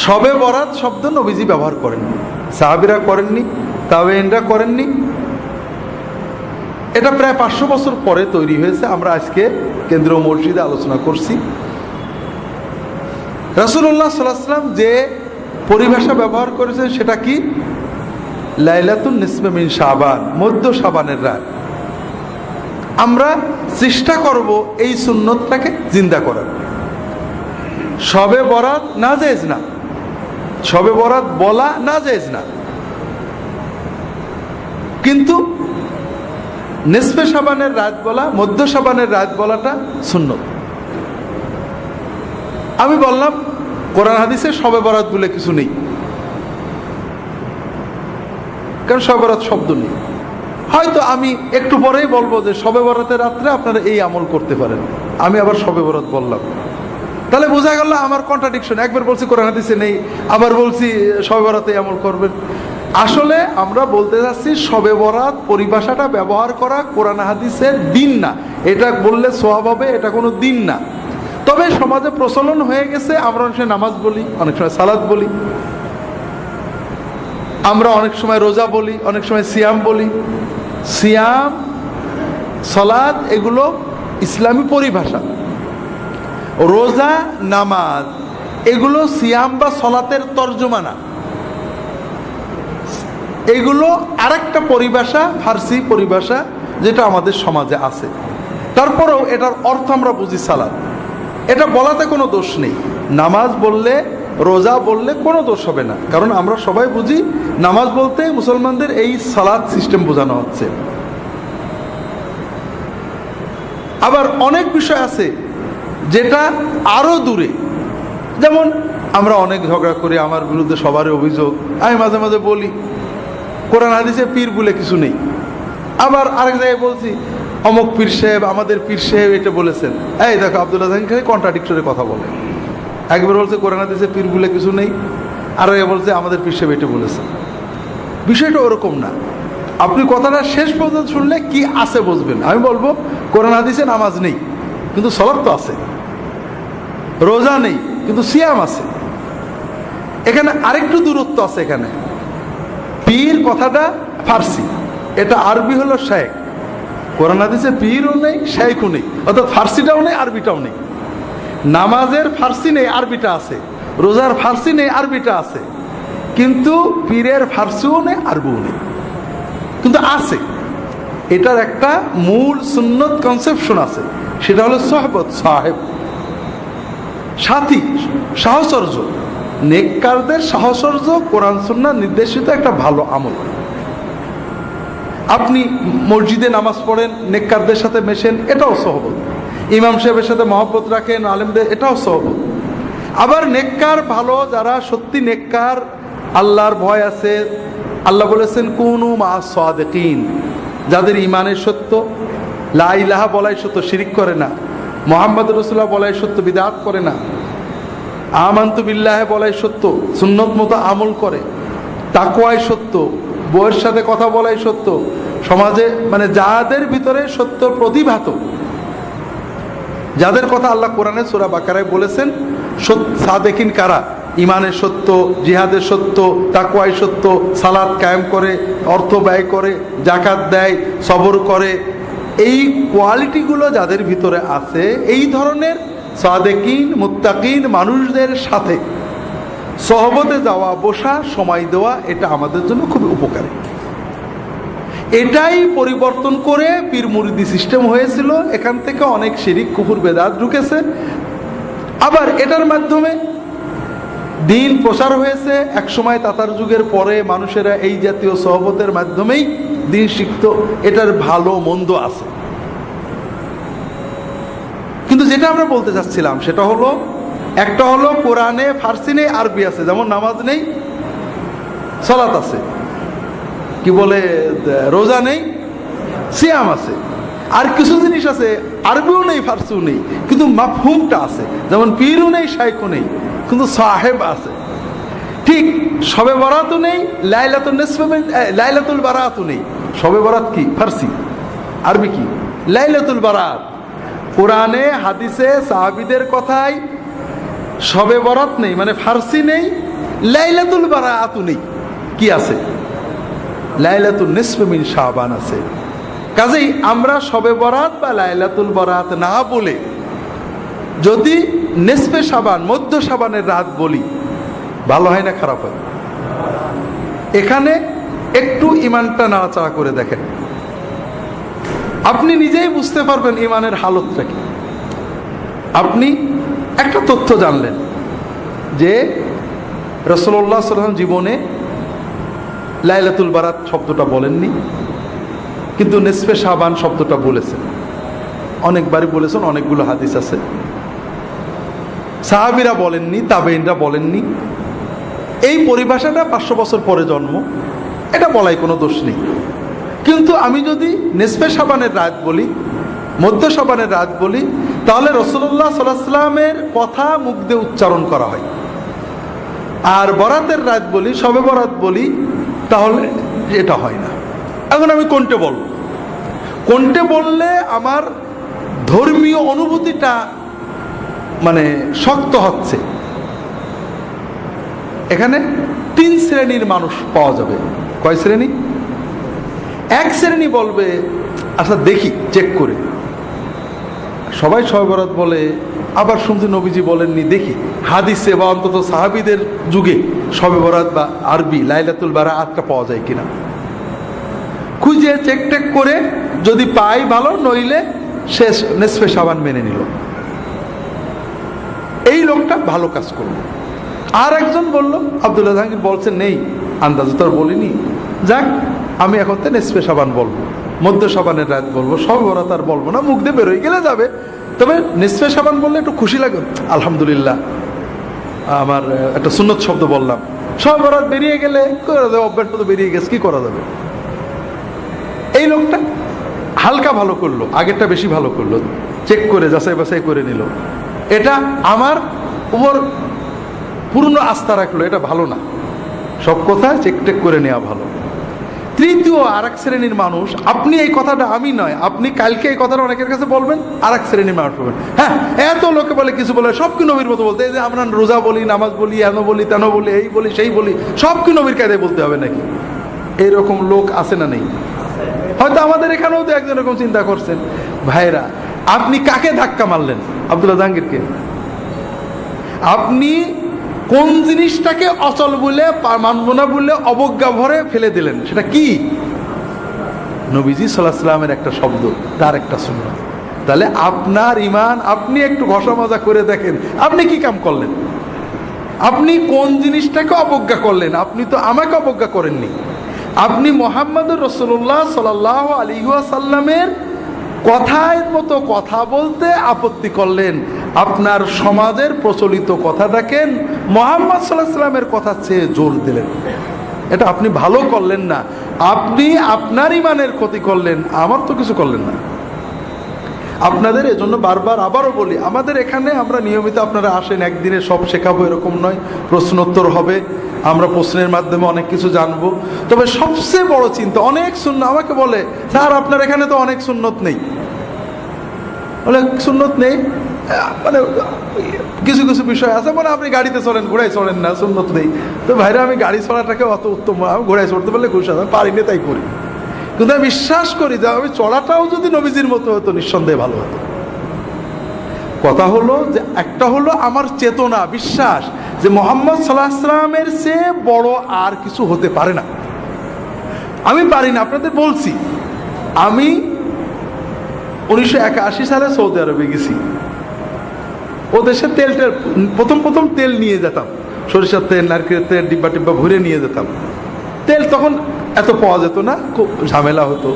শবে বরাত শব্দ নবীজি ব্যবহার করেননি, সাহাবীরা করেননি, তাবেঈনরা করেননি। এটা প্রায় 500 বছর পরে তৈরি হয়েছে। আমরা আজকে কেন্দ্রীয় মসজিদে আলোচনা করছি। রাসূলুল্লাহ সাল্লাল্লাহু আলাইহি ওয়াসাল্লাম যে পরিভাষা ব্যবহার করেছেন সেটা কি? লাইলাতুন নিসফে মিন শাবান, মধ্য শাবানের রাত। আমরা চেষ্টা করব এই সুন্নতটাকে জিন্দা করার। শবে বরাত নাজায়েজ না, শবে বরাত বলা নাজায়েজ না, কিন্তু নিসফে শাবানের রাত বলা, মধ্য শাবানের রাত বলাটা সুন্নত। আমি বললাম কোরআন হাদিসে শবে বরাত বলে কিছু নেই, কারণ শবে বরাত শব্দ নেই। হয়তো আমি একটু পরেই বলবো যে শবে বরাতের রাত্রে আপনারা এই আমল করতে পারেন, আমি আবার শবে বরাত বললাম, তাহলে বোঝা গেল আমার কন্ট্রাডিকশন। একবার বলছি কোরআন হাদিসে নেই, আবার বলছি শবে বরাতে আমল করবেন। আসলে আমরা বলতে যাচ্ছি শবে বরাত পরিভাষাটা ব্যবহার করা কোরআন হাদিসের দিন না। এটা বললে সওয়াব হবে, এটা কোনো দিন না। তবে সমাজে প্রচলন হয়ে গেছে, আমরা অনেক সময় নামাজ বলি, অনেক সময় সালাত বলি, আমরা অনেক সময় রোজা বলি, অনেক সময় সিয়াম বলি। সিয়াম, সালাত এগুলো ইসলামী পরিভাষা। রোজা, নামাজ এগুলো সিয়াম বা সালাতের তর্জমা না, এগুলো আরেকটা পরিভাষা, ফার্সি পরিভাষা, যেটা আমাদের সমাজে আছে। তারপরেও এটার অর্থ আমরা বুঝি সালাত। এটা বলাতে কোনো দোষ নেই। নামাজ বললে, রোজা বললে কোনো দোষ হবে না, কারণ আমরা সবাই বুঝি নামাজ বলতে মুসলমানদের এই সালাত সিস্টেম বোঝানো হচ্ছে। আবার অনেক বিষয় আছে যেটা আরো দূরে, যেমন আমরা অনেক ঝগড়া করি, আমার বিরুদ্ধে সবারই অভিযোগ, আমি মাঝে মাঝে বলি কোরআন হাদিসে পীর বলে কিছু নেই। আবার আরেক জায়গায় বলছি অমুক পীর সাহেব, আমাদের পীর সাহেব এটা বলেছেন। এই দেখো আব্দুল্লাহ জাহান খালি কন্ট্রাডিক্টরি কথা বলে, একবার বলছে কোরআন হাদিসে পীর বলে কিছু নেই, আর বলছে আমাদের পীর সাহেব এটা বলেছেন। বিষয়টা ওরকম না। আপনি কথাটা শেষ পর্যন্ত শুনলে কি আছে বুঝবেন। আমি বলবো কোরআন হাদিসে নামাজ নেই কিন্তু সালাত তো আছে, রোজা নেই কিন্তু সিয়াম আছে। এখানে আরেকটু দূরত্ব আছে। এখানে পীর কথাটা ফার্সি, এটা আরবি হলো শাইখ। কোরআন হাদিসে পীরও নেই, শাইখও নেই, অর্থাৎ ফার্সিটাও নেই, আরবিটাও নেই। নামাজের ফার্সি নেই, আরবিটা আছে। রোজার ফার্সি নেই, আরবিটা আছে। কিন্তু পীরের ফার্সিও নেই, আরবিও নেই, কিন্তু আছে। এটার একটা মূল সুন্নত কনসেপশন আছে, সেটা হলো সোহবত, সাহেব, সাথী, সাহচর্য। নেককারদের সাহচর্য কোরআন সুন্নাহ নির্দেশিত একটা ভালো আমল। আপনি মসজিদে নামাজ পড়েন, নেককারদের সাথে মেশেন, এটাও সোহবত। ইমাম সাহেবের সাথে মহব্বত রাখেন, আলেমদের, এটাও সোহবত। আবার নেককার ভালো যারা সত্যি নেককার, আল্লাহর ভয় আছে, আল্লাহ বলেছেন কুনু মা'আস সাদিকিন, যাদের ইমানের সত্য, লা ইলাহা বলাই সত্য, শিরিক করে না, মুহাম্মদ রাসূলুল্লাহ বলাই সত্য, বিদআত করে না, আমানতু বিল্লাহি বলাই সত্য, সুন্নত মতো আমল করে, তাকওয়াই সত্য, বউয়ের সাথে কথা বলাই সত্য, সমাজে মানে যাদের ভিতরে সত্য প্রতিভাত, যাদের কথা আল্লাহ কোরআনে সূরা বাকারায় বলেছেন সাদেকিন কারা, ইমানের সত্য, জিহাদের সত্য, তাকওয়াই সত্য, সালাত কায়েম করে, অর্থ ব্যয় করে, জাকাত দেয়, সবর করে, এই কোয়ালিটিগুলো যাদের ভিতরে আছে, এই ধরনের সাদেকিন মুত্তাকিন মানুষদের সাথে সহবতে যাওয়া, বসা, সময় দেওয়া, এটা আমাদের জন্য খুব উপকারী। এটাই পরিবর্তন করে পীর মুরিদি সিস্টেম হয়েছিল। এখান থেকে অনেক শিরিক, কুফর, বেদাত ঢুকেছে। আবার এটার মাধ্যমে দিন প্রচার হয়েছে। একসময় তাতার যুগের পরে মানুষেরা এই জাতীয় সহবতের মাধ্যমেই দিন শিখত। এটার ভালো মন্দ আছে, কিন্তু যেটা আমরা বলতে চাচ্ছিলাম সেটা হলো, একটা হলো কোরআনে ফার্সি নেই, আরবি আছে, যেমন নামাজ নেই, সালাত আছে, কি বলে রোজা নেই, সিয়াম আছে। আর কিছু জিনিস আছে আরবিও নেই, ফার্সিও নেই, কিন্তু মাফহুমটা আছে, যেমন পীরও নেই, শাইখও নেই, কিন্তু সাহেব আছে। ঠিক শবে বরাতও নেই, লাইলাতুল বারাতও নেই। শবে বরাত কি? ফার্সি। আরবি কি? লাইলাতুল বারাত। কোরআনে হাদিসে সাহাবীদের কথায় শবে বরাত নেই, মানে ফার্সি নেই, লাইলাতুল বারাআতু নেই। কি আছে? লাইলাতুন নিসফি মিন শাবান আছে। কাজেই আমরা শবে বরাত বা লাইলাতুল বরাত না বলে যদি নিসফে শাবান, মধ্য শাবানের রাত বলি, ভালো হয় না খারাপ হয়? এখানে একটু ইমানটা নাড়াচাড়া করে দেখেন, আপনি নিজেই বুঝতে পারবেন ইমানের হালতটা কি। আপনি একটা তথ্য জানলেন যে রাসূলুল্লাহ সাল্লাল্লাহু আলাইহি ওয়াসাল্লাম জীবনে লাইলাতুল বারাত শব্দটা বলেননি, কিন্তু নিসফে শাবান শব্দটা বলেছেন, অনেকবারই বলেছেন, অনেকগুলো হাদিস আছে। সাহাবীরা বলেননি, তাবেঈনরা বলেননি। এই পরিভাষাটা 500 বছর পরে জন্ম, এটা বলাই কোনো দোষ নেই। কিন্তু আমি যদি নিসফে শাবানের রাত বলি, মধ্য শাবানের রাত বলি, তাহলে রাসূলুল্লাহ সাল্লাল্লাহু আলাইহি ওয়াসাল্লামের কথা মুখ দিয়ে উচ্চারণ করা হয়। আর বরাতের রাত বলি, শবে বরাত বলি, তাহলে এটা হয় না। এখন আমি কোনটা বলবো? কোনটা বললে আমার ধর্মীয় অনুভূতিটা মানে শক্ত হচ্ছে? এখানে 3 শ্রেণীর মানুষ পাওয়া যাবে। কয় শ্রেণী? এক শ্রেণী বলবে আচ্ছা দেখি চেক করে, সবাই শবে বরাত বলে, আবার শুনছি নবীজি বলেননি, দেখি হাদিসে বা অন্তত সাহাবীদের যুগে শবে বরাত বা আরবি লাইলাতুল বারাআতটা পাওয়া যায় কিনা, খুঁজে চেক টেক করে যদি পাই ভালো, নইলে শেষ নিসফে শাবান মেনে নিল। এই লোকটা ভালো কাজ করলো। আর একজন বলল, আব্দুল্লাহ জাহাঙ্গীর বলছেন নেই, আন্দাজ তো আর বলিনি, যাক আমি এখন তো নিসফে শাবান বলবো, মধ্য শাবানের রাত বলবো, শবে বরাত আর বলবো না, মুখ দিয়ে বেরোয় গেলে যাবে। তবে নিসফে শাবান বললে একটু খুশি লাগে, আলহামদুলিল্লাহ আমার একটা সুন্নত শব্দ বললাম। শবে বরাত বেরিয়ে গেলে অভ্যাসটা তো বেরিয়ে গেছে, কি করা যাবে। এই লোকটা হালকা ভালো করলো, আগেরটা বেশি ভালো করলো, চেক করে যাচাই বাছাই করে নিল, এটা আমার উপর পূর্ণ আস্থা রাখলো, এটা ভালো না। সব কথা চেক টেক করে নেওয়া ভালো। তৃতীয় আর এক শ্রেণীর মানুষ, আপনি এই কথাটা, আমি নয়, আপনি কালকে এই কথাটা অনেকের কাছে বলবেন, আর এক শ্রেণীর মানুষ বলবেন হ্যাঁ এত লোকে বলে কিছু বলে, সব কি নবীর মতো বলতে? এই যে আমরা রোজা বলি, নামাজ বলি, এন বলি, তেন বলি, এই বলি, সেই বলি, সব কি নবীর কায়দায় বলতে হবে নাকি? এইরকম লোক আছে না নেই? হয়তো আমাদের এখানেও তো একজন এরকম চিন্তা করছেন। ভাইরা, আপনি কাকে ধাক্কা মারলেন? আব্দুল্লাহ জাহাঙ্গীরকে। আপনি কোন জিনিসটাকে অচল বলে, মানব না বলে অবজ্ঞা ভরে ফেলে দিলেন? সেটা কি? নবীজি সাল্লাল্লাহু আলাইহি ওয়াসাল্লামের একটা শব্দ, তার একটা সুন্নাহ। তাহলে আপনার ঈমান, আপনি একটু ঘষা মাজা করে দেখেন, আপনি কি কাম করলেন? আপনি কোন জিনিসটাকে অবজ্ঞা করলেন? আপনি তো আমাকে অবজ্ঞা করেননি, আপনি মুহাম্মদুর রাসূলুল্লাহ সাল্লাল্লাহু আলাইহি ওয়াসাল্লামের কথার মতো কথা বলতে আপত্তি করলেন। আপনার সমাজের প্রচলিত কথাটাকে মুহাম্মদ সাল্লাল্লাহু আলাইহি ওয়াসাল্লামের কথা চেয়ে জোর দিলেন। এটা আপনি ভালো করলেন না, আপনি আপনার ঈমানের ক্ষতি করলেন, আমার তো কিছু করলেন না। আপনাদের এজন্য বারবার আবারও বলি, আমাদের এখানে আমরা নিয়মিত, আপনারা আসেন, একদিনে সব শেখাবো এরকম নয়, প্রশ্নোত্তর হবে, আমরা প্রশ্নের মাধ্যমে অনেক কিছু জানবো। তবে সবচেয়ে বড় চিন্তা, অনেক সুন্নাত আমাকে বলে, স্যার আপনার এখানে তো অনেক সুন্নত নেই। অনেক সুন্নত নেই মানে কিছু কিছু বিষয় আছে, মানে আপনি গাড়িতে চলেন, ঘোড়ায় চলেন না, সুন্নত নেই। তো ভাইরা, আমি গাড়ি চড়াটাকে অত উত্তম, আমি ঘোড়ায় চড়তে পারলে খুশি, আমি পারি না তাই করি। কিন্তু আমি বিশ্বাস করি যে আমি চড়াটাও যদি নবীজির মতো হতো, নিঃসন্দেহে ভালো হতো। কথা হলো যে, একটা হলো আমার চেতনা, বিশ্বাস যে মুহাম্মদ সাল্লাল্লাহু আলাইহি ওয়াসাল্লামের চেয়ে বড় আর কিছু হতে পারে না। আমি পারি না, আপনাদের বলছি, আমি 1981 সালে সৌদি আরবে গেছি। ও দেশে তেলটা প্রথম তেল নিয়ে যেতাম, সরিষার তেল, নারকেলের তেল, ডিব্বা টিব্বা ভরে নিয়ে যেতাম। তেল তখন এত পাওয়া যেত না, খুব ঝামেলা হতো।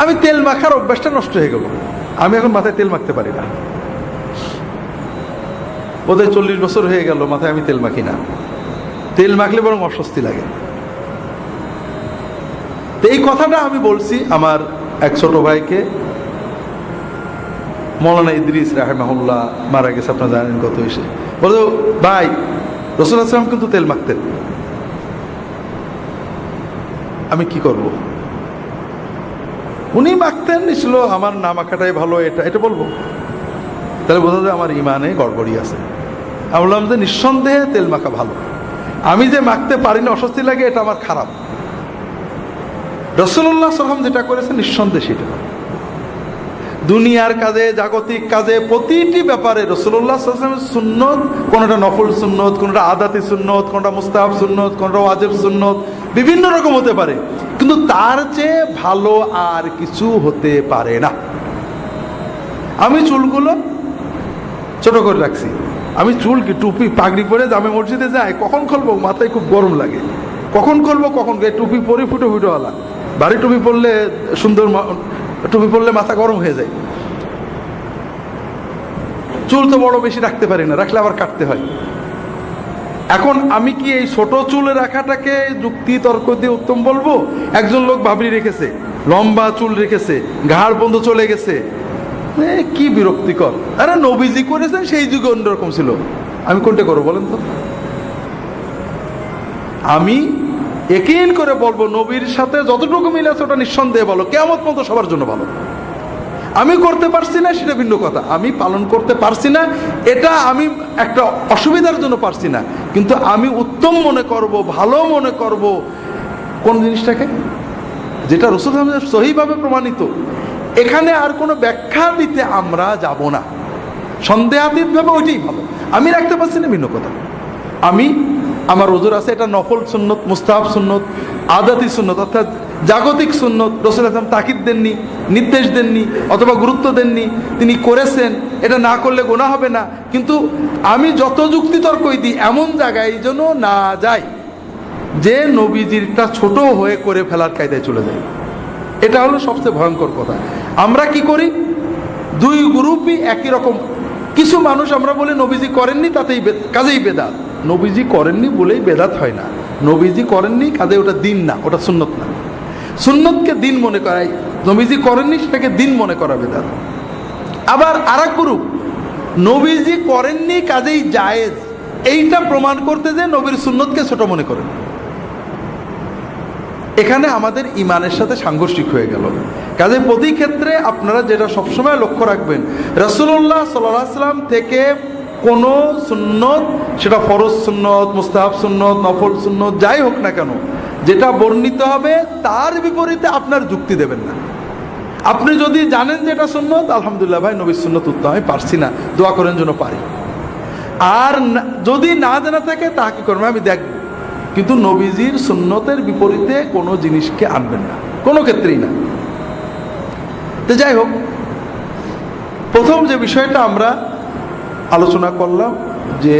আমি তেল মাখার অভ্যাসটা নষ্ট হয়ে গেল, আমি এখন মাথায় তেল মাখতে পারি না। বোধহয় 40 বছর হয়ে গেল মাথায় আমি তেল মাখি না। তেল মাখলে বরং অস্বস্তি লাগে। তো এই কথাটা আমি বলছি আমার এক ছোট ভাইকে, মৌলানা ইদ্রিস রাহিমাহুল্লাহ, মারা গেছে, আপনারা জানেন কত এসে বলতো, ভাই রাসূলুল্লাহ সাল্লাল্লাহু আলাইহি ওয়াসাল্লাম কিন্তু তেল মাখতেন, আমি কি করব? উনি মাখতেন, ছিল আমার না মাখাটাই ভালো, এটা বলবো? তাহলে বোঝা যায় আমার ইমানে গড়বড়ি আছে। আমি বললাম যে নিঃসন্দেহে তেল মাখা ভালো, আমি যে মাখতে পারি না, অস্বস্তি লাগে, এটা আমার খারাপ। রাসূলুল্লাহ সাল্লাল্লাহু আলাইহি ওয়াসাল্লাম যেটা করেছে নিঃসন্দেহে সেটা। দুনিয়ার কাজে, জাগতিক কাজে, প্রতিটি ব্যাপারে রাসূলুল্লাহ সাল্লাল্লাহু আলাইহি ওয়াসাল্লামের সুন্নত, কোনটা নফল সুন্নত, কোনটা আদাতি সুন্নত, কোনটা মুস্তাহাব সুন্নত, কোনটা ওয়াজিব সুন্নত, বিভিন্ন রকম হতে পারে, কিন্তু তার চেয়ে ভালো আর কিছু হতে পারে না। আমি চুলগুলো ছোট করে রাখছি। আমি চুল কি টুপি পাগড়ি পরে জামে মসজিদে যাই, কখন খুলবো মাথায় খুব গরম লাগে, কখন খুলবো কখন, টুপি পরে ফুটো ফুটোওয়ালা, ভারী টুপি পরলে সুন্দর, টুপি পরলে মাথা গরম হয়ে যায়। চুল তো বড় বেশি রাখতে পারি না, রাখলে আবার কাটতে হয়। এখন আমি কি এই ছোট চুল রাখাটাকে যুক্তি তর্ক দিয়ে উত্তম বলবো? একজন লোক ভাবরি রেখেছে, লম্বা চুল রেখেছে, ঘাড় বন্ধ চলে গেছে, কি বিরক্তিকর। আরে নবীজি করেছেন, সেই যুগে অন্যরকম ছিল, আমি কোনটা করবো বলেন তো? আমি একিন করে বলবো নবীর সাথে যতটুকু মিল আছে ওটা নিঃসন্দেহে ভালো, কিয়ামত পর্যন্ত সবার জন্য ভালো। আমি করতে পারছি না সেটা ভিন্ন কথা, আমি পালন করতে পারছি না এটা আমি একটা অসুবিধার জন্য পারছি না, কিন্তু আমি উত্তম মনে করব, ভালো মনে করব কোন জিনিসটাকে, যেটা রাসূল সহিভাবে প্রমাণিত। এখানে আর কোনো ব্যাখ্যা দিতে আমরা যাব না, সন্দেহাতীতভাবে ওইটাই ভালো। আমি রাখতে পারছি না ভিন্ন কথা, আমি আমার ওজোর আছে, এটা নফল সুন্নত, মুস্তাহাব সুন্নত, আদাতি সুন্নত, অর্থাৎ জাগতিক সুন্নত। রাসূল সাল্লাল্লাহু আলাইহি ওয়াসাল্লাম তাকিদ দেননি, নির্দেশ দেননি, অথবা গুরুত্ব দেননি, তিনি করেছেন, এটা না করলে গুনাহ হবে না। কিন্তু আমি যত যুক্তি তর্কই দিই, এমন জায়গায় যেন না যাই যে নবীজিরটা ছোট হয়ে করে ফেলার কায়দায় চলে যায়। এটা হলো সবচেয়ে ভয়ঙ্কর কথা। আমরা কি করি, দুই গ্রুপই একই রকম। কিছু মানুষ আমরা বলি নবীজি করেননি, তাতেই কাজেই বেদাত। নবীজি করেননি বলেই বেদাত হয় না, নবীজি করেননি কাজে ওটা দিন না, ওটা সুন্নত না। সুন্নতকে দিন মনে করাই, নবীজি করেননি সেটাকে দিন মনে করা বেদাত। আবার আরেক গ্রুপ নবীজি করেননি কাজেই জায়েজ, এইটা প্রমাণ করতে যে নবীর সুন্নতকে ছোট মনে করেন। এখানে আমাদের ইমানের সাথে সাংঘর্ষিক হয়ে গেল। কাজে প্রতি ক্ষেত্রে আপনারা যেটা সবসময় লক্ষ্য রাখবেন, রাসূলুল্লাহ সাল্লাল্লাহু আলাইহি ওয়াসাল্লাম থেকে কোনো সুন্নত, সেটা ফরজ সুন্নত, মুস্তাহাব সুন্নত, নফল সুন্নত, যাই হোক না কেন, যেটা বর্ণিত হবে তার বিপরীতে আপনার যুক্তি দেবেন না। আপনি যদি জানেন যে এটা সুন্নত, আলহামদুলিল্লাহ ভাই নবীর সুন্নত উত্তম, আমি পারছি না, দোয়া করেন যেন পারি। আর যদি না জানা থাকে তা কি করবেন আমি দেখব, কিন্তু নবীজির সুন্নতের বিপরীতে কোনো জিনিসকে আনবেন না, কোনো ক্ষেত্রেই না। তো যাই হোক, প্রথম যে বিষয়টা আমরা আলোচনা করলাম যে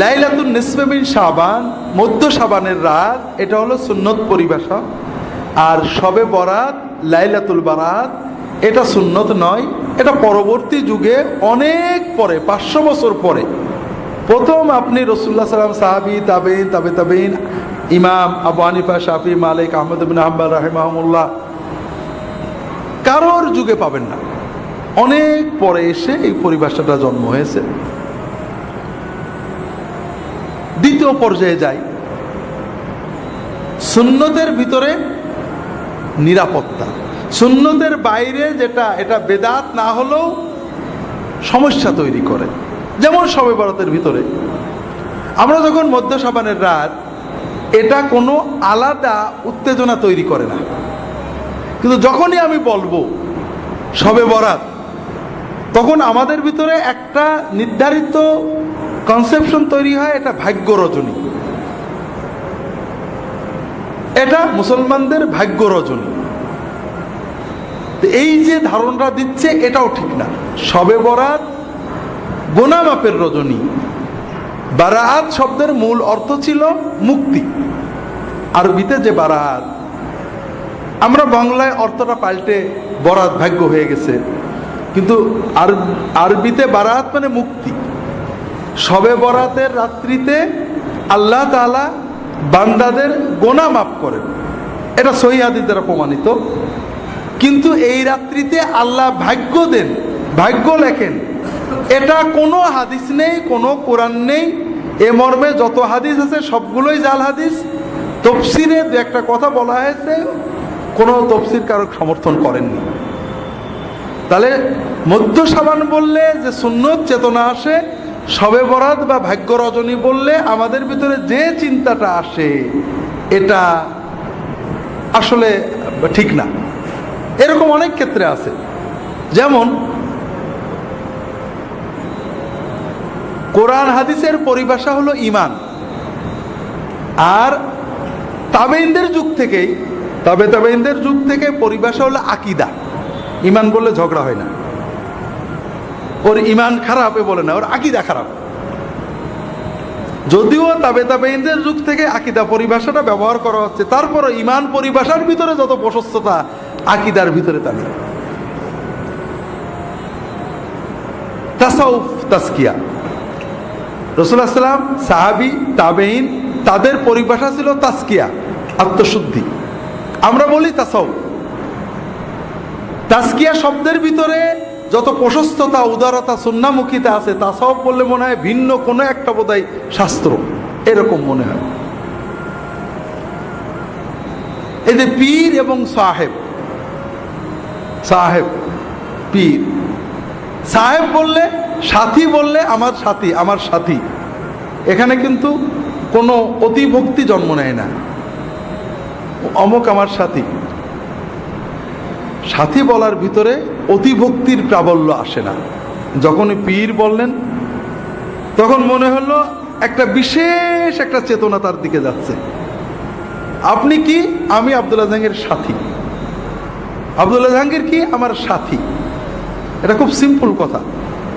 লাইলাতুন নিসফে মিন শাবান, মধ্য শাবানের রাত, এটা হলো সুন্নত পরিভাষা। আর শবে বরাত, লাইলাতুল বারাত, এটা সুন্নত নয়, এটা পরবর্তী যুগে অনেক পরে, 500 বছর পরে প্রথম আপনি রাসূলুল্লাহ সাল্লাল্লাহু আলাইহি ওয়াসাল্লাম, সাহাবী, তাবেঈন, তাবেঈন, ইমাম আবু হানিফা, শাফি, মালিক, আহমদ ইবনে হাম্বল রাহিমাহুল্লাহ, কারোর যুগে পাবেন না। অনেক পরে এসে এই পরিভাষাটা জন্ম হয়েছে। দ্বিতীয় পর্যায়ে যাই, সুন্নতের ভিতরে নিরাপত্তা। সুন্নতের বাইরে যেটা, এটা বেদাত না হলেও সমস্যা তৈরি করে। যেমন শবে বরাতের ভিতরে আমরা যখন মধ্য শাবানের রাত, এটা কোনো আলাদা উত্তেজনা তৈরি করে না, কিন্তু যখনই আমি বলবো শবে বরাত, তখন আমাদের ভিতরে একটা নির্ধারিত কনসেপশন তৈরি হয়, এটা ভাগ্য রজনী, এটা মুসলমানদের ভাগ্য রজনী। এই যে ধারণাটা দিচ্ছে এটাও ঠিক না। শবে বরাত গুনাহ মাপের রজনী। বারাত শব্দের মূল অর্থ ছিল মুক্তি, আরবিতে যে বারাত, আমরা বাংলায় অর্থটা পাল্টে বরাত ভাগ্য হয়ে গেছে, কিন্তু আরবিতে বারাত মানে মুক্তি। শবে বরাতের রাত্রিতে আল্লাহ তাআলা বান্দাদের গুনাহ মাফ করেন, এটা সহিহ হাদিস দ্বারা প্রমাণিত। কিন্তু এই রাত্রিতে আল্লাহ ভাগ্য দেন, ভাগ্য লেখেন, এটা কোনো হাদিস নেই, কোনো কোরআন নেই। এ মর্মে যত হাদিস আছে সবগুলোই জাল হাদিস। তফসিরে দু একটা কথা বলা হয়েছে, কোনো তফসির কারক সমর্থন করেননি। তাহলে মধ্য শাবান বললে যে সুন্নত চেতনা আসে, শবে বরাত বা ভাগ্য রজনী বললে আমাদের ভিতরে যে চিন্তাটা আসে এটা আসলে ঠিক না। এরকম অনেক ক্ষেত্রে আছে, যেমন কোরআন হাদিসের পরিভাষা হলো ঈমান, আর তাবেঈনদের যুগ থেকেই তাবেঈনদের যুগ থেকে পরিভাষা হলো আকীদা। ঈমান বললে ঝগড়া হয় না, ওর ঈমান খারাপ এ বলে না, ওর আকীদা খারাপ। যদিও তাবেঈনদের যুগ থেকে আকীদা পরিভাষাটা ব্যবহার করা হচ্ছে, তারপরও ঈমান পরিভাষার ভিতরে যত প্রশস্ততা আকীদার ভিতরে তা নেই। তাসাউফ, তাজকিয়া, রাসূলুল্লাহ সাল্লাল্লাহু আলাইহি ওয়াসাল্লাম, সাহাবী, তাবেঈন, তাদের পরিভাষা ছিল তাজকিয়া, আত্মশুদ্ধি। আমরা বলি তাসাউফ। তাজকিয়া শব্দের ভিতরে যত প্রশস্ততা, উদারতা, সুন্নাহমুখিতা আছে, তাসাউফ বললে মনে হয় ভিন্ন কোনো একটা বোধহয় শাস্ত্র, এরকম মনে হয়। এই যে পীর এবং সাহেব, পীর, সাহেব বললে, সাথী বললে আমার সাথী, আমার সাথী, এখানে কিন্তু কোনো অতিভক্তি জন্ম নেয় না, অমুক আমার সাথী। সাথী বলার ভিতরে অতিভক্তির প্রাবল্য আসে না। যখনই পীর বললেন তখন মনে হলো একটা বিশেষ একটা চেতনা তার দিকে যাচ্ছে। আপনি কি? আমি আব্দুল্লাহ জাহাঙ্গীর সাথী। আব্দুল্লাহ জাহাঙ্গীর কি? আমার সাথী। এটা খুব সিম্পল কথা,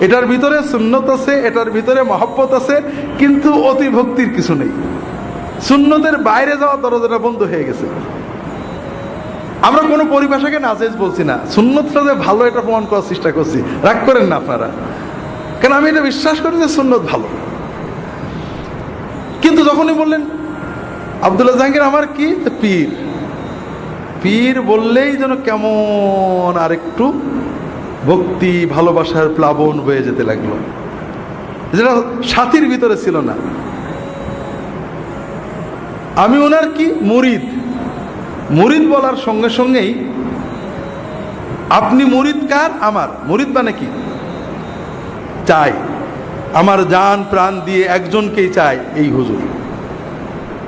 এটার ভিতরে সুন্নত আছে, এটার ভিতরে মহব্বত আছে, কিন্তু অতিভক্তির কিছু নেই। সুন্নতের বাইরে যাওয়া দরজাটা বন্ধ হয়ে গেছে। আমরা কোনো পরিভাষাকে নাজেজ বলছি না, সুন্নতটা যে ভালো এটা প্রমাণ করার চেষ্টা করছি, রাগ করেন না আপনারা, কারণ আমি এটা বিশ্বাস করি যে সুন্নত ভালো। কিন্তু যখনই বললেন আব্দুল্লাহ জাহাঙ্গীর আমার কি? পীর। পীর বললেই যেন কেমন আরেকটু ভক্তি ভালোবাসার প্লাবন বয়ে যেতে লাগলো, যেটা সাথীর ভিতরে ছিল না। আমি ওনার কি? মুরিদ। মুরিদ বলার সঙ্গে সঙ্গেই আপনি মুরিদ কার? আমার। মুরিদ মানে কি? চাই, আমার জান প্রাণ দিয়ে একজনকেই চাই, এই হুজুর।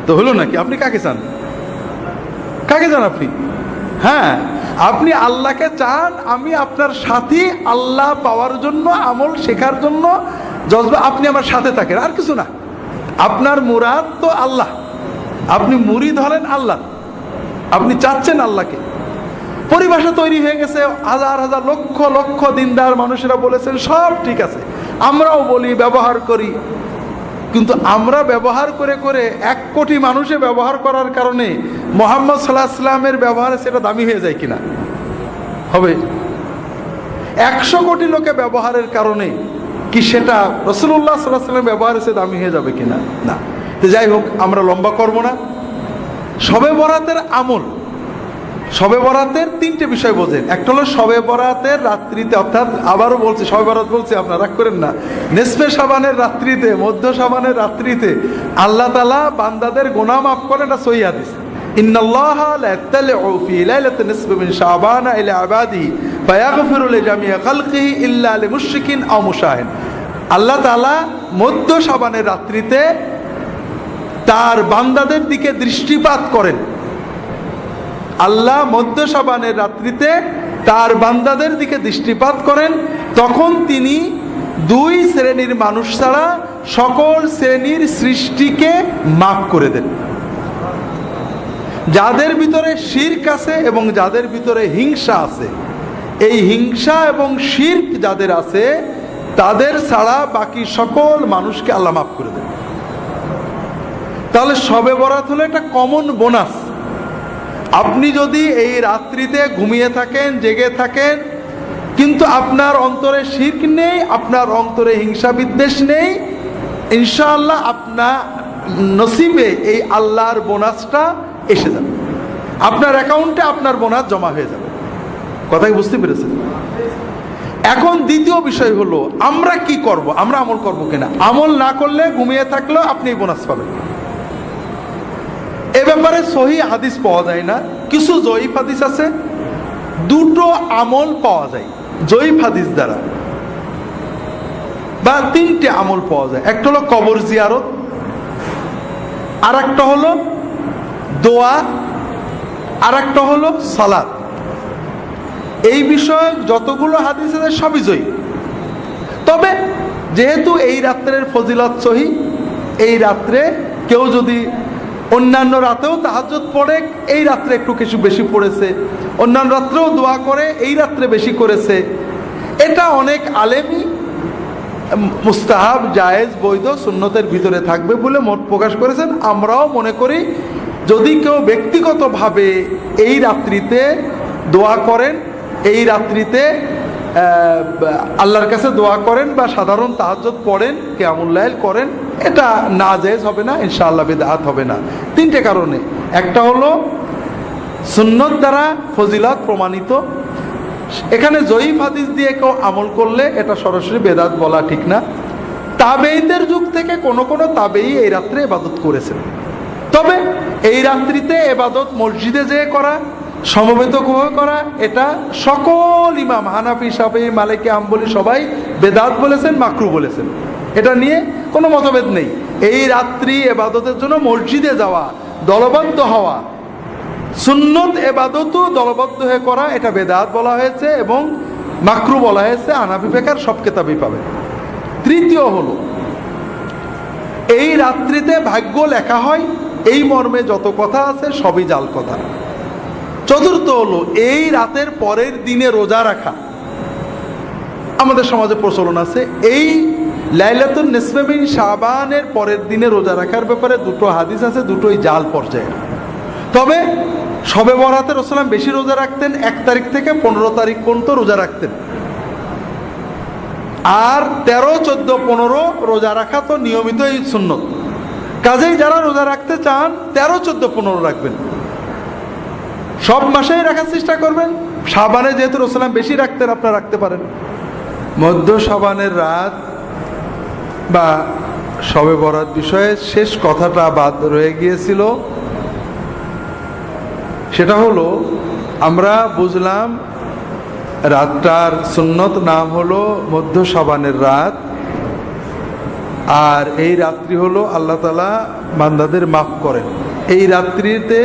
তো হলো নাকি? আপনি কাকে চান? কাকে চান আপনি? হ্যাঁ, আপনি আল্লাহকে চান। আমি আপনার সাথী, আল্লাহ পাওয়ার জন্য, আমল শেখার জন্য জজবা। আপনি আমার সাথে থাকেন, আর কিছু না। আপনার মুরাদ তো আল্লাহ, আপনি মুরিদ হলেন আল্লাহ, আপনি চাচ্ছেন আল্লাহকে। পরিভাষা তৈরি হয়ে গেছে, হাজার হাজার লক্ষ লক্ষ দিনদার মানুষেরা বলেছেন, সব ঠিক আছে, আমরাও বলি, ব্যবহার করি। কিন্তু আমরা ব্যবহার করে করে 1 কোটি মানুষে ব্যবহার করার কারণে মুহাম্মদ সাল্লাল্লাহু আলাইহি ওয়াসাল্লামের ব্যবহারে সেটা দামি হয়ে যায় কিনা? হবে। 100 কোটি লোকে ব্যবহারের কারণে কি সেটা রাসূলুল্লাহ সাল্লাল্লাহু আলাইহি ওয়াসাল্লামের ব্যবহারে সে দামি হয়ে যাবে কিনা? না। তো যাই হোক, আমরা লম্বা করব না। শবে বরাতের আমল, শবে বরাতের 3টে বিষয় বোঝেন। একটা হলো শবে বরাতের রাত্রিতে, অর্থাৎ আবারও বলছি, শবে বরাত বলছি, আপনারা রাগ করেন না, নিসফে শাবানের রাত্রিতে, মধ্য শাবানের রাত্রিতে আল্লাহ তাআলা বান্দাদের গুনাহ মাফ করেন। এটা সহিহ হাদিস। ইন্নাল্লাহা লা ইয়াত্তালিউ ফি লাইলাতিন নিসফি মিন শাবান ইলা ইবাদিহি ফায়াগফিরু লিজামিই খালকিহি ইল্লা লিমুশরিকিন আও মুশাহিন। আল্লাহ তাআলা মধ্য শাবানের রাত্রিতে তার বান্দাদের দিকে দৃষ্টিপাত করেন। আল্লাহ মধ্য শাবানের রাত্রিতে তার বান্দাদের দিকে দৃষ্টিপাত করেন, তখন তিনি 2 শ্রেণীর মানুষ ছাড়া সকল শ্রেণীর সৃষ্টিকে মাফ করে দেন। যাদের ভিতরে শিরক আছে এবং যাদের ভিতরে হিংসা আছে, এই হিংসা এবং শিরক যাদের আছে তাদের ছাড়া বাকি সকল মানুষকে আল্লাহ মাফ করে দেন। তাহলে শবে বরাত হলো একটা কমন বোনাস। আপনি যদি এই রাত্রিতে ঘুমিয়ে থাকেন, জেগে থাকেন, কিন্তু আপনার অন্তরে শিরক নেই, আপনার অন্তরে হিংসা বিদ্বেষ নেই, ইনশাআল্লাহ আপনার নসিবে এই আল্লাহর বোনাসটা এসে যাবে, আপনার অ্যাকাউন্টে আপনার বোনাস জমা হয়ে যাবে। কথা কি বুঝতে পেরেছেন? এখন দ্বিতীয় বিষয় হলো আমরা কি করব, আমরা আমল করব কিনা। আমল না করলে, ঘুমিয়ে থাকলেও আপনি বোনাস পাবেন। এ ব্যাপারে সহিহ হাদিস পাওয়া যায় না, কিছু জয়ীফ হাদিস আছে। 2টো আমল পাওয়া যায় জয়ীফ হাদিস দ্বারা। বা তিনটে আমল পাওয়া যায়। একটা হলো কবর জিয়ারত, আর একটা হলো দোয়া, আর একটা হলো সালাত। এই বিষয়ে যতগুলো হাদিস আছে সবই জয়ী। তবে যেহেতু এই রাত্রের ফজিলত সহি, এই রাত্রে কেউ যদি অন্যান্য রাতেও তাহাজ্জুদ পড়ে, এই রাত্রে একটু কিছু বেশি পড়েছে, অন্যান্য রাত্রেও দোয়া করে, এই রাত্রে বেশি করেছে, এটা অনেক আলেমই মুস্তাহাব, জায়েজ, বৈধ, সুন্নতের ভিতরে থাকবে বলে মত প্রকাশ করেছেন। আমরাও মনে করি যদি কেউ ব্যক্তিগতভাবে এই রাত্রিতে দোয়া করেন, এই রাত্রিতে আল্লাহর কাছে দোয়া করেন বা সাধারণ তাহাজ্জুদ পড়েন, কিয়ামুল লাইল করেন, এটা নাজায়েজ হবে না, ইনশাআল্লাহ বিদআত হবে না। তিনটে কারণে। একটা হলো সুন্নত দ্বারা ফজিলত প্রমাণিত, এখানে জয়ীফ হাদিস দিয়ে কেউ আমল করলে এটা সরাসরি বেদাত বলা ঠিক না। তাবেঈদের যুগ থেকে কোন কোন তাবেঈ এই রাত্রে ইবাদত করেছেন। তবে এই রাত্রিতে ইবাদত মসজিদে যেয়ে করা, সমবেত করা, এটা সকল ইমাম হানাফি, শাফিঈ, মালিকি, হাম্বলি সবাই বেদাত বলেছেন, মাকরুহ বলেছেন। এটা নিয়ে কোনো মতভেদ নেই। এই রাত্রি ইবাদতের জন্য মসজিদে যাওয়া, দলবদ্ধ হওয়া, সুন্নত ইবাদতও দলবদ্ধ হয়ে করা, এটা বেদাত বলা হয়েছে এবং মাকরুহ বলা হয়েছে। হানাফি ফিকহের সব কিতাবেই পাবেন। তৃতীয় হলো এই রাত্রিতে ভাগ্য লেখা হয়, এই মর্মে যত কথা আছে সবই জাল কথা। চতুর্থ হলো এই রাতের পরের দিনে রোজা রাখা। আমাদের সমাজে প্রচলন আছে এই লাইলাতুন নিসফে মিন শাবানের পরের দিনে রোজা রাখার ব্যাপারে দুটো হাদিস আছে, দুটোই জাল পর্যায়ের। তবে শবে বরাতে রাসূলুল্লাহ বেশি রোজা রাখতেন, 1 তারিখ থেকে 15 তারিখ পর্যন্ত রোজা রাখতেন। আর 13, 14, 15 রোজা রাখা তো নিয়মিত এই সুন্নত। কাজেই যারা রোজা রাখতে চান 13, 14, 15 রাখবেন, সব মাসেই রাখার চেষ্টা করবেন। শাবানে যেহেতু রাসূলুল্লাহ বেশি রাখতেন, আপনারা রাখতে পারেন। মধ্য শাবানের রাত বা শবে বরাত বিষয়ে শেষ কথাটা বাদ রয়ে গিয়েছিল। সেটা হলো আমরা বুঝলাম রাতটার সুন্নত নাম হলো মধ্য শাবানের রাত, আর এই রাত্রি হলো আল্লাহ তাআলা বান্দাদের মাফ করেন। এই রাত্রিতে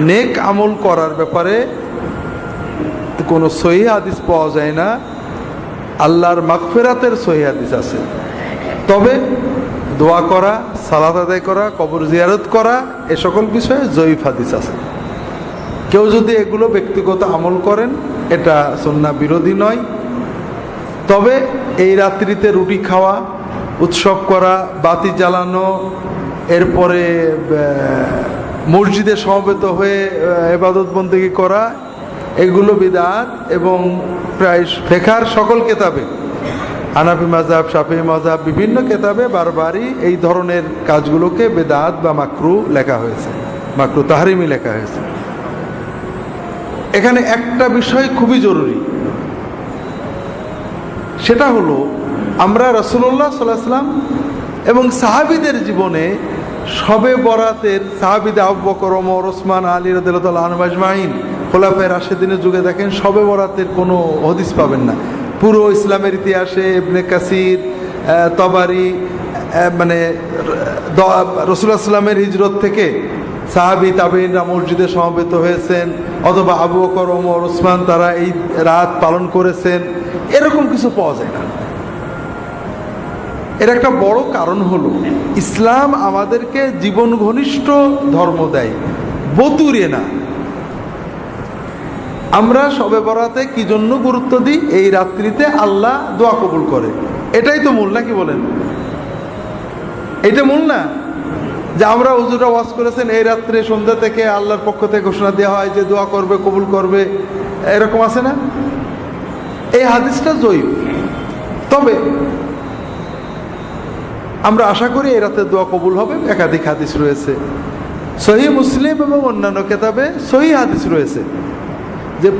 নেক আমল করার ব্যাপারে কোনো সহিহ হাদিস পাওয়া যায় না, আল্লাহর মাগফিরাতের সহিহ হাদিস আছে। তবে দোয়া করা, সালাত আদায় করা, কবর জিয়ারত করা, এ সকল বিষয়ে জয়ীফ হাদিস আছে। কেউ যদি এগুলো ব্যক্তিগত আমল করেন এটা সুন্নাহ বিরোধী নয়। তবে এই রাত্রিতে রুটি খাওয়া, উৎসব করা, বাতি জ্বালানো, এরপরে মসজিদে সমবেত হয়ে ইবাদত বন্দেগী করা, এগুলো বিদআত। এবং প্রায় ফিকহের সকল কিতাবে, হানাফি মাযহাব, শাফিঈ মাযহাব, বিভিন্ন কিতাবে বারবারই এই ধরনের কাজগুলোকে বিদআত বা মাকরুহ লেখা হয়েছে, মাকরুহ তাহরিমি লেখা হয়েছে। এখানে একটা বিষয় খুবই জরুরি, সেটা হলো আমরা রাসূলুল্লাহ সাল্লাল্লাহু আলাইহি ওয়াসাল্লাম এবং সাহাবীদের জীবনে শবে বরাতের, সাহাবীদের আবু বকর, ওমর, ওসমান, আলী রাদিয়াল্লাহু তাআলা আনহুম আজমাইন, খোলাফায়ে রাশিদিনের যুগে দেখেন শবে বরাতের কোনো হাদিস পাবেন না। পুরো ইসলামের ইতিহাসে ইবনে কাসির, তবারি, মানে রাসূলুল্লাহ সাল্লাল্লাহু আলাইহি ওয়াসাল্লামের হিজরত থেকে সাহাবী তাবেঈনরা মসজিদে সমবেত হয়েছেন, অথবা আবু বকর, ওমর, ওসমান তারা এই রাত পালন করেছেন, এরকম কিছু পাওয়া যায় না। এর একটা বড় কারণ হলো ইসলাম আমাদেরকে জীবন ঘনিষ্ঠ ধর্ম দেয়, বতুরে না। আমরা শবে বরাতে কি জন্য গুরুত্ব দিই? এই রাত্রিতে আল্লাহ দোয়া কবুল করে, এটাই তো মূল, নাকি বলেন? এটা মূল না যে আমরা হুজুরা ওয়াজ করেছেন এই রাত্রে সন্ধ্যা থেকে আল্লাহর পক্ষ থেকে ঘোষণা দেওয়া হয় যে দোয়া করবে, কবুল করবে, এরকম আছে না? এই হাদিসটা জয়ীফ। তবে আমরা আশা করি এই রাতে দোয়া কবুল হবে। একাধিক হাদিস রয়েছে, সহিহ মুসলিম এবং অন্যান্য কিতাবে সহিহ হাদিস রয়েছে যে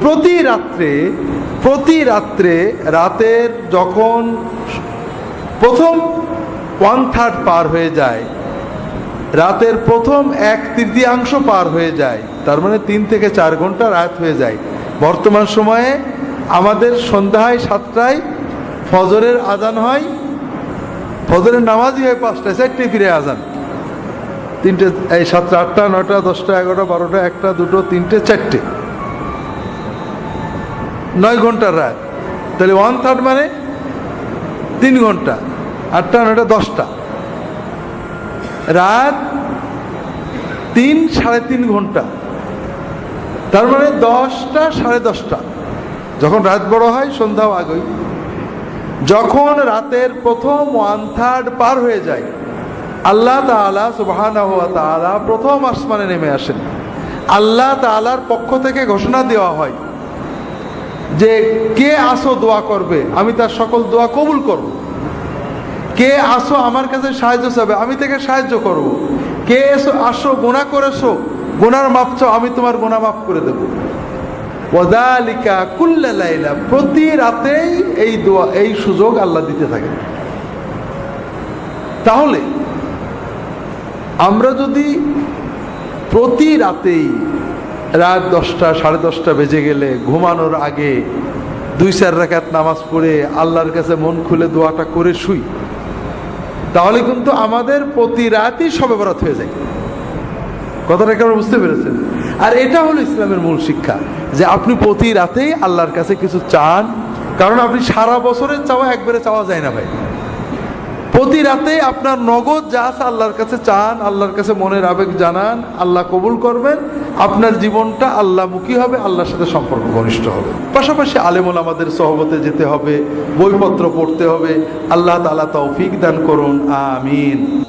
প্রতি রাত্রে রাতের যখন প্রথম 1/3 পার হয়ে যায়, রাতের প্রথম 1/3 পার হয়ে যায়, তার মানে 3 থেকে 4 ঘন্টা রাত হয়ে যায়। বর্তমান সময়ে আমাদের সন্ধ্যায় 7টায় ফজরের আজান হয়, ফজরের নামাজই হয় 5টায়, 4টায় ফিরে আজান, 3টে, এই 7টা, 8টা, 9টা, 10টা, 11টা, 12টা, 1টা, 2টো, 3টে, 4টে, 9 ঘন্টার রাত। তাহলে 1/3 মানে 3 ঘন্টা, 8টা, 9টা, 10টা, রাত 3 সাড়ে 3 ঘন্টা। তার মানে 10টা, সাড়ে 10টা। যখন রাত বড় হয় সন্ধ্যাও আগেই। যখন রাতের প্রথম 1/3 পার হয়ে যায়, আল্লাহ তাআলা সুবহানাহু ওয়া তাআলা প্রথম আসমানে নেমে আসেন। আল্লাহ তাআলার পক্ষ থেকে ঘোষণা দেওয়া হয় যে কে আসো দোয়া করবে, আমি তার সকল দোয়া কবুল করব। কে আসো আমার কাছে সাহায্য চাবে, আমি তাকে সাহায্য করব। কে আসো গুনাহ করেছো, গুনার মাপ চাও, আমি তোমার গুনাহ মাফ করে দেব। ওয়াযালিকা কুল্লা লাইলা, প্রতি রাতেই এই দোয়া, এই সুযোগ আল্লাহ দিতে থাকেন। তাহলে আমরা যদি প্রতি রাতেই রাত 10টা, সাড়ে 10টা বেজে গেলে ঘুমানোর আগে 2-4 রাকাত নামাজ পড়ে আল্লাহর কাছে মন খুলে দোয়াটা করে শুই, তাহলে কিন্তু আমাদের প্রতি রাতই শবে বরাত হয়ে যায়। কথাটা কি আপনারা বুঝতে পেরেছেন? আর এটা হলো ইসলামের মূল শিক্ষা, যে আপনি প্রতি রাতেই আল্লাহর কাছে কিছু চান। কারণ আপনি সারা বছরের চাওয়া একবারে চাওয়া যায় না ভাই। প্রতি রাতে আপনার নগদ যা আছে আল্লাহর কাছে চান, আল্লাহর কাছে মনের আবেগ জানান, আল্লাহ কবুল করবেন। আপনার জীবনটা আল্লাহমুখী হবে, আল্লাহর সাথে সম্পর্ক ঘনিষ্ঠ হবে। পাশাপাশি আলেম ওলামাদের সহবতে যেতে হবে, বইপত্র পড়তে হবে। আল্লাহ তাআলা তৌফিক দান করুন, আমিন।